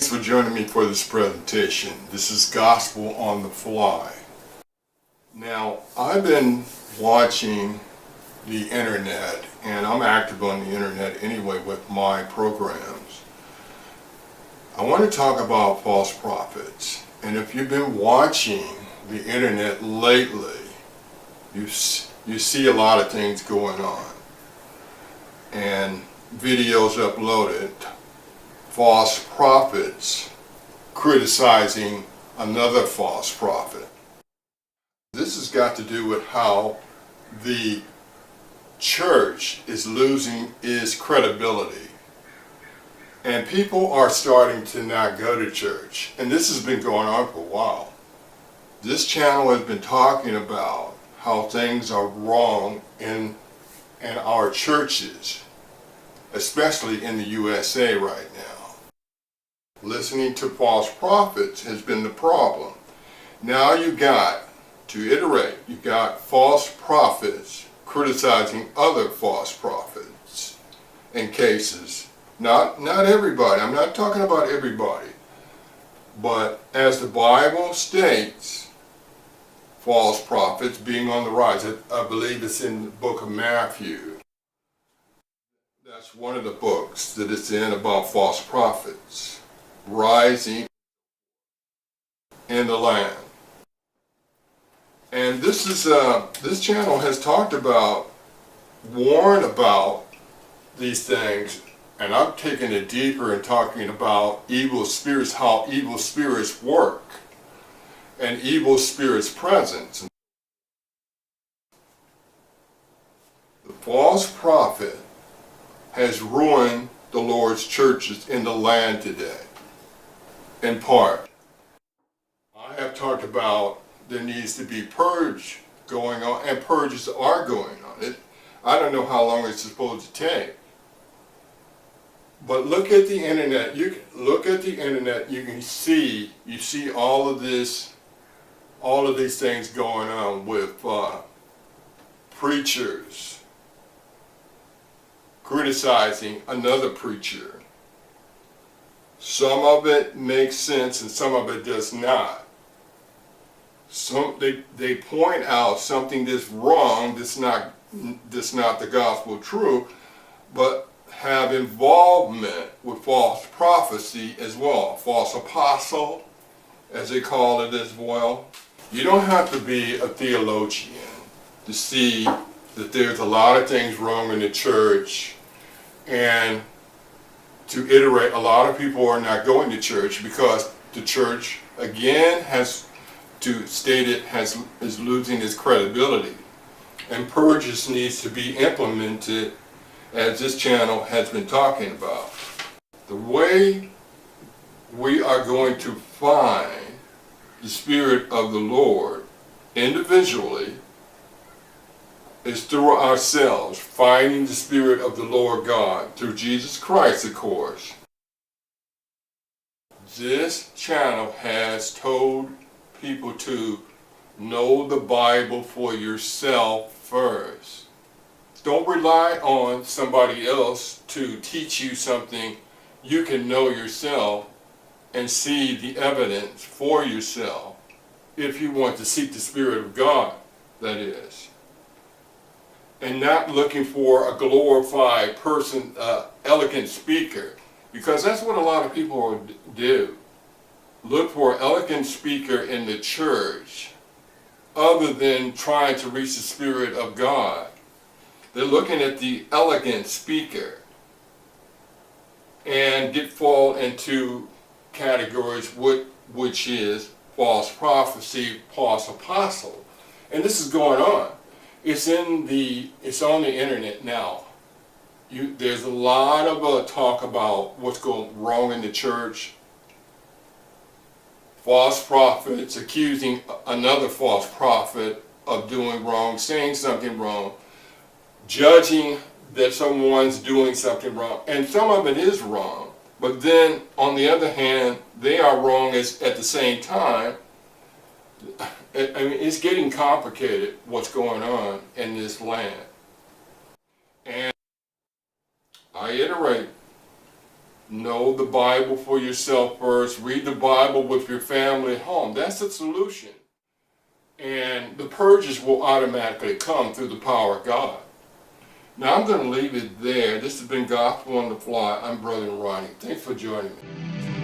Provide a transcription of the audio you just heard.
Thanks for joining me for this presentation. This is Gospel on the Fly. Now, I've been watching the internet, and I'm active on the internet anyway with my programs. I want to talk about false prophets. And if you've been watching the internet lately, you see a lot of things going on. And videos uploaded, false prophets criticizing another false prophet. This has got to do with how the church is losing its credibility. And people are starting to not go to church. And this has been going on for a while. This channel has been talking about how things are wrong in our churches, especially in the USA right now. Listening to false prophets has been the problem. Now you got false prophets criticizing other false prophets in cases. Not everybody, I'm not talking about everybody, but as the Bible states, false prophets being on the rise. I believe it's in the book of Matthew. That's one of the books that it's in about false prophets rising in the land. And this channel has warned about these things, and I'm taking it deeper and talking about evil spirits, how evil spirits work, and evil spirits' presence. The false prophet has ruined the Lord's churches in the land today, in part. I have talked about there needs to be purge going on, and purges are going on. I don't know how long it's supposed to take. But look at the internet. You can see all of these things going on with preachers criticizing another preacher. Some of it makes sense and some of it does not. They point out something that's wrong, that's not the gospel truth, but have involvement with false prophecy as well, false apostle, as they call it as well. You don't have to be a theologian to see that there's a lot of things wrong in the church, and to iterate, a lot of people are not going to church because the church, again, is losing its credibility. And purges needs to be implemented, as this channel has been talking about. The way we are going to find the Spirit of the Lord individually is through ourselves, finding the Spirit of the Lord God through Jesus Christ, of course. This channel has told people to know the Bible for yourself first. Don't rely on somebody else to teach you something. You can know yourself and see the evidence for yourself if you want to seek the Spirit of God, that is. And not looking for a glorified person, elegant speaker, because that's what a lot of people do. Look for an elegant speaker in the church other than trying to reach the Spirit of God. They're looking at the elegant speaker and fall into categories which is false prophecy, false apostle. And this is going on. It's on the internet now. There's a lot of talk about what's going wrong in the church. False prophets accusing another false prophet of doing wrong, saying something wrong, judging that someone's doing something wrong, and some of it is wrong, but then on the other hand, they are wrong at the same time. I mean, it's getting complicated what's going on in this land. And I iterate, Know the Bible for yourself first. Read the Bible with your family at home. That's the solution. And the purges will automatically come through the power of God. Now I'm going to leave it there. This has been Gospel on the Fly. I'm Brother Ronnie. Thanks for joining me.